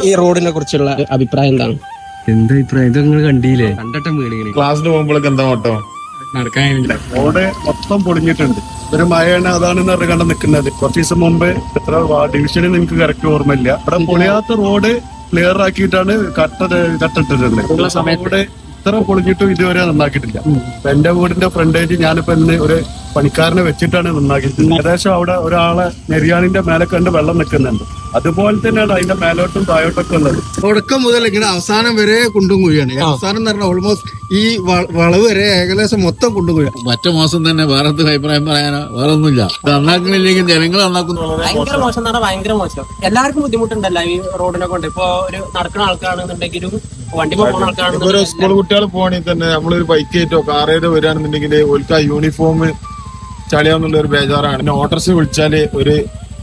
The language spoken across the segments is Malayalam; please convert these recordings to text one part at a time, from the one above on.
ഈ റോഡിനെ കുറിച്ചുള്ള അഭിപ്രായം എന്താണ്? എന്താ അഭിപ്രായം? ഇത് നിങ്ങൾ കണ്ടില്ലേ? കണ്ടിട്ടും വീട് ക്ലാസ്സിന് പോകുമ്പോഴൊക്കെ എന്താ ഓട്ടോ നടക്കാൻ റോഡ് മൊത്തം പൊളിഞ്ഞിട്ടുണ്ട്. ഒരു മഴയാണ് അതാണെന്ന് പറഞ്ഞ് കണ്ട് നിൽക്കുന്നത്. കുറച്ച് ദിവസം മുമ്പ് എത്ര ഡിവിഷനിൽ നിങ്ങൾക്ക് കറക്റ്റ് ഓർമ്മയില്ല. ഇവിടെ പൊളിയാത്ത റോഡ് ക്ലിയർ ആക്കിയിട്ടാണ് കട്ടിട്ടിട്ടുള്ളത്. റോഡ് ഇത്ര പൊളിഞ്ഞിട്ടും ഇതുവരെ നന്നാക്കിയിട്ടില്ല. എന്റെ വീടിന്റെ ഫ്രണ്ടേജ് ഞാനിപ്പോ ഇന്ന് ഒരു പണിക്കാരനെ വെച്ചിട്ടാണ് നന്നാക്കിയിട്ടുള്ളത്. ഏകദേശം അവിടെ ഒരാളെ നെരിയാണിന്റെ മേലെ കണ്ട് വെള്ളം നിൽക്കുന്നുണ്ട്. അതുപോലെ തന്നെയാണ് അതിന്റെ മേലോട്ടും താഴോട്ടൊക്കെ ഉള്ളത്. തുടക്കം മുതൽ ഇങ്ങനെ അവസാനം വരെ കുണ്ടും കുഴിയാണ്. അവസാനം എന്ന് പറഞ്ഞാൽ ഓൾമോസ്റ്റ് ഈ വളവ് വരെ ഏകദേശം മൊത്തം കുണ്ടും കുഴിയാണ്. മറ്റു മാസം തന്നെ വേറെ അഭിപ്രായം പറയാനോ വേറെ ഒന്നുമില്ല. നന്നാക്കുന്നില്ലെങ്കിൽ ജനങ്ങൾ നന്നാക്കുന്നു. ഭയങ്കര മോശം എന്ന് പറഞ്ഞാൽ ഭയങ്കര മോശം. എല്ലാവർക്കും ബുദ്ധിമുട്ടുണ്ടല്ലോ ഈ റോഡിനെ കൊണ്ട്. ഇപ്പൊ ഒരു നടക്കുന്ന ആൾക്കാരാണെന്നുണ്ടെങ്കിലും വണ്ടി പോകുന്ന ആൾക്കാരാണെന്നുണ്ടെങ്കിലും സ്കൂൾ കുട്ടികൾ പോകണമെങ്കിൽ തന്നെ നമ്മളൊരു ബൈക്കേറ്റോ കാറേറ്റോ വരികയാണെന്നുണ്ടെങ്കിൽ ഓൽക്ക് യൂണിഫോം ചളിയാന്നുള്ള ഒരു ബേജാറാണ്. പിന്നെ ഓട്ടോറിക്ഷ വിളിച്ചാല് ഒരു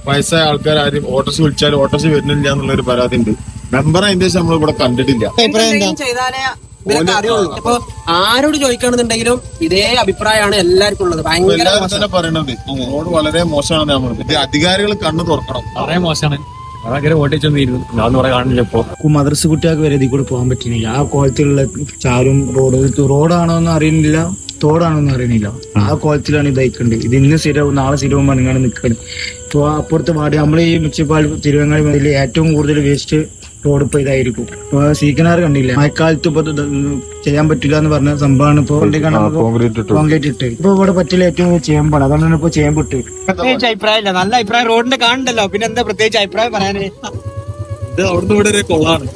വയസ്സായ ആൾക്കാരും ഓട്ടോറിക്ഷ വിളിച്ചാൽ ഓട്ടോറിക്ഷ വരുന്നില്ല എന്നുള്ള ഒരു പരാതി ഉണ്ട്. മെമ്പർ അതിന്റെ നമ്മൾ ഇവിടെ കണ്ടിട്ടില്ല. ചെയ്താലേ ഇവരൊക്കെ അറിയുള്ളൂ. ഇപ്പൊ ആരോട് ചോദിക്കുകയാണെന്നുണ്ടെങ്കിലും ഇതേ അഭിപ്രായമാണ് എല്ലാവർക്കും ഉള്ളത്. ഭയങ്കര എല്ലാവരും തന്നെ പറയണത് റോഡ് വളരെ മോശമാണ്. നമ്മൾ അധികാരികൾ കണ്ണു തുറക്കണം. വളരെ മോശമാണ്. ഭയങ്കര ഓട്ടിച്ചൊന്നിരുന്നു ഞാൻ കുറെ കാണില്ല. ഇപ്പൊ മദ്രസ കുട്ടികൾക്ക് വരെ ഇതിൽ കൂടെ പോകാൻ പറ്റുന്നില്ല. ആ കോലത്തിലുള്ള ചാലും റോഡാണോ എന്ന് അറിയുന്നില്ല, തോടാണോ എന്ന് അറിയുന്നില്ല. ആ കോലത്തിലാണ് ഇതായിക്കുന്നത്. ഇത് ഇന്ന് സ്ഥിരവും നാളെ സ്ഥിരവും പറഞ്ഞാണ് നിൽക്കുന്നത്. ഇപ്പോൾ അപ്പുറത്തെ വാർഡ് നമ്മളെ ഈ മുനിസിപ്പാലിറ്റി തിരുവങ്ങാടി മുതൽ ഏറ്റവും കൂടുതൽ വേസ്റ്റ് റോഡ് ഇപ്പൊ ഇതായിരിക്കും. ഇപ്പൊ സീക്കനാർ കണ്ടില്ല, മഴക്കാലത്ത് ഇപ്പൊ ചെയ്യാൻ പറ്റില്ല എന്ന് പറഞ്ഞ സംഭവമാണ്. ഇപ്പൊ കോൺക്രീറ്റ് ഇട്ട് ഇപ്പൊ ഇവിടെ പറ്റില്ല, ഏറ്റവും ചേമ്പാണ്. അതുകൊണ്ടാണ് ഇപ്പൊ ചേമ്പിട്ട്. പ്രത്യേകിച്ച് അഭിപ്രായമില്ല. നല്ല അഭിപ്രായം റോഡിന്റെ കാണണ്ടല്ലോ, പിന്നെ എന്താ പ്രത്യേകിച്ച് അഭിപ്രായം പറയാന്? ഇത് അവിടുന്ന് ഇവിടെ ഒരു കൊളാണ്.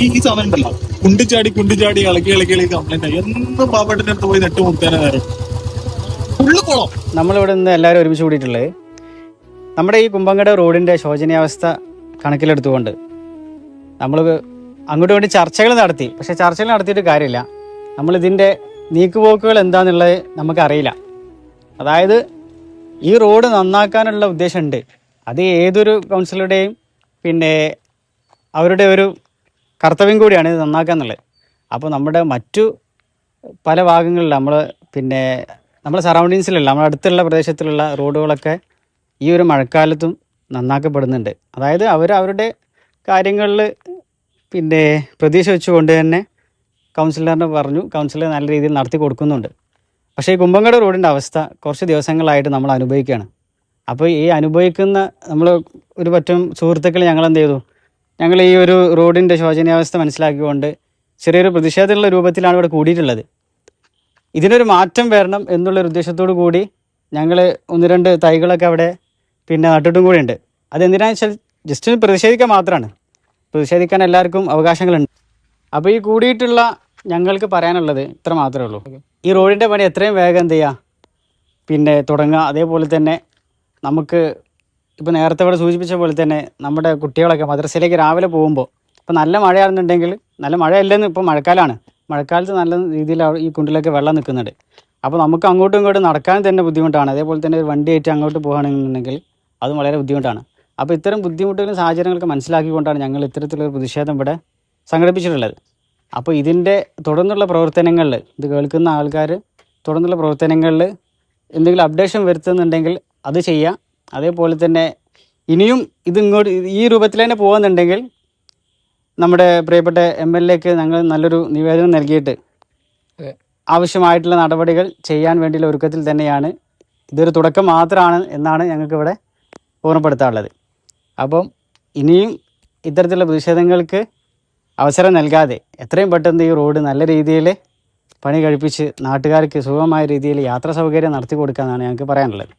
ഈ സമയം ഉണ്ടല്ലോ കുണ്ടിച്ചാടി ഇളക്കി കംപ്ലൈന്റ് ആയി. എന്നും പാവപ്പെട്ടിന്റെ അടുത്ത് പോയി നെട്ട് മുട്ടാനേ നേരം ഫുള്ള് കുളം. നമ്മളിവിടെ നിന്ന് എല്ലാവരും ഒരുമിച്ച് കൂടിയിട്ടുള്ളത് നമ്മുടെ ഈ കുമ്പങ്കട റോഡിൻ്റെ ശോചനീയാവസ്ഥ കണക്കിലെടുത്തുകൊണ്ട് നമ്മൾ അങ്ങോട്ടും ഇങ്ങോട്ടും ചർച്ചകൾ നടത്തി. പക്ഷേ ചർച്ചകൾ നടത്തിയിട്ട് കാര്യമില്ല. നമ്മളിതിൻ്റെ നീക്കുപോക്കുകൾ എന്താണെന്നുള്ളത് നമുക്കറിയില്ല. അതായത് ഈ റോഡ് നന്നാക്കാനുള്ള ഉദ്ദേശമുണ്ട്. അത് ഏതൊരു കൗൺസിലറുടെയും പിന്നെ അവരുടെ ഒരു കർത്തവ്യം കൂടിയാണ് ഇത് നന്നാക്കുക എന്നുള്ളത്. അപ്പോൾ നമ്മുടെ മറ്റു പല ഭാഗങ്ങളിൽ നമ്മുടെ സറൗണ്ടിങ്സിലുള്ള നമ്മുടെ അടുത്തുള്ള പ്രദേശത്തിലുള്ള റോഡുകളൊക്കെ ഈ ഒരു മഴക്കാലത്തും നന്നാക്കപ്പെടുന്നുണ്ട്. അതായത് അവരുടെ കാര്യങ്ങളിൽ പ്രതീക്ഷ വെച്ചുകൊണ്ട് തന്നെ കൗൺസിലറിനെ പറഞ്ഞു, കൗൺസിലർ നല്ല രീതിയിൽ നടത്തി കൊടുക്കുന്നുണ്ട്. പക്ഷേ ഈ കുമ്പങ്കട റോഡിൻ്റെ അവസ്ഥ കുറച്ച് ദിവസങ്ങളായിട്ട് നമ്മൾ അനുഭവിക്കുകയാണ്. അപ്പോൾ ഈ അനുഭവിക്കുന്ന നമ്മൾ ഒരു പറ്റും സുഹൃത്തുക്കൾ ഞങ്ങളെന്ത് ചെയ്തു, ഞങ്ങൾ ഈ ഒരു റോഡിൻ്റെ ശോചനീയാവസ്ഥ മനസ്സിലാക്കിക്കൊണ്ട് ചെറിയൊരു പ്രതിഷേധമുള്ള രൂപത്തിലാണ് ഇവിടെ കൂടിയിട്ടുള്ളത്. ഇതിനൊരു മാറ്റം വരണം എന്നുള്ളൊരു ഉദ്ദേശത്തോടു കൂടി ഞങ്ങൾ 1-2 തൈകളൊക്കെ അവിടെ നട്ടിട്ടും കൂടി ഉണ്ട്. അതെന്തിനാണെന്ന് വെച്ചാൽ ജസ്റ്റ് പ്രതിഷേധിക്കാൻ മാത്രമാണ്. പ്രതിഷേധിക്കാൻ എല്ലാവർക്കും അവകാശങ്ങളുണ്ട്. അപ്പോൾ ഈ കൂടിയിട്ടുള്ള ഞങ്ങൾക്ക് പറയാനുള്ളത് ഇത്ര മാത്രമേ ഉള്ളൂ. ഈ റോഡിൻ്റെ പണി എത്രയും വേഗം എന്ത് ചെയ്യുക തുടങ്ങുക. അതേപോലെ തന്നെ നമുക്ക് ഇപ്പോൾ നേരത്തെ ഇവിടെ സൂചിപ്പിച്ച പോലെ തന്നെ നമ്മുടെ കുട്ടികളൊക്കെ മദ്രസയിലേക്ക് രാവിലെ പോകുമ്പോൾ ഇപ്പോൾ നല്ല മഴയാണെന്നുണ്ടെങ്കിൽ, നല്ല മഴയല്ലെന്ന് ഇപ്പോൾ മഴക്കാലമാണ്, മഴക്കാലത്ത് നല്ല രീതിയിൽ ഈ കുണ്ടിലൊക്കെ വെള്ളം നിൽക്കുന്നുണ്ട്. അപ്പോൾ നമുക്ക് അങ്ങോട്ടും ഇങ്ങോട്ടും നടക്കാൻ തന്നെ ബുദ്ധിമുട്ടാണ്. അതേപോലെ തന്നെ ഒരു വണ്ടി ആയിട്ട് അങ്ങോട്ട് പോകുകയാണെന്നുണ്ടെങ്കിൽ അതും വളരെ ബുദ്ധിമുട്ടാണ്. അപ്പോൾ ഇത്തരം ബുദ്ധിമുട്ടുകളും സാഹചര്യങ്ങളൊക്കെ മനസ്സിലാക്കിക്കൊണ്ടാണ് ഞങ്ങൾ ഇത്തരത്തിലൊരു പ്രതിഷേധം ഇവിടെ സംഘടിപ്പിച്ചിട്ടുള്ളത്. അപ്പോൾ ഇതിൻ്റെ തുടർന്നുള്ള പ്രവർത്തനങ്ങളിൽ ഇത് കേൾക്കുന്ന ആൾക്കാർ തുടർന്നുള്ള പ്രവർത്തനങ്ങളിൽ എന്തെങ്കിലും അപ്ഡേഷൻ വരുത്തുന്നുണ്ടെങ്കിൽ അത് ചെയ്യാം. അതേപോലെ തന്നെ ഇനിയും ഇതിങ്ങോട്ട് ഈ രൂപത്തിൽ തന്നെ പോകുന്നുണ്ടെങ്കിൽ നമ്മുടെ പ്രിയപ്പെട്ട MLAക്ക് ഞങ്ങൾ നല്ലൊരു നിവേദനം നൽകിയിട്ട് ആവശ്യമായിട്ടുള്ള നടപടികൾ ചെയ്യാൻ വേണ്ടിയുള്ള ഒരുക്കത്തിൽ തന്നെയാണ്. ഇതൊരു തുടക്കം മാത്രമാണ് എന്നാണ് ഞങ്ങൾക്കിവിടെ ഓർമ്മപ്പെടുത്താനുള്ളത്. അപ്പം ഇനിയും ഇത്തരത്തിലുള്ള പ്രതിഷേധങ്ങൾക്ക് അവസരം നൽകാതെ എത്രയും പെട്ടെന്ന് ഈ റോഡ് നല്ല രീതിയിൽ പണി കഴിപ്പിച്ച് നാട്ടുകാർക്ക് സുഗമമായ രീതിയിൽ യാത്രാ സൗകര്യം നടത്തി കൊടുക്കാമെന്നാണ് ഞങ്ങൾക്ക് പറയാനുള്ളത്.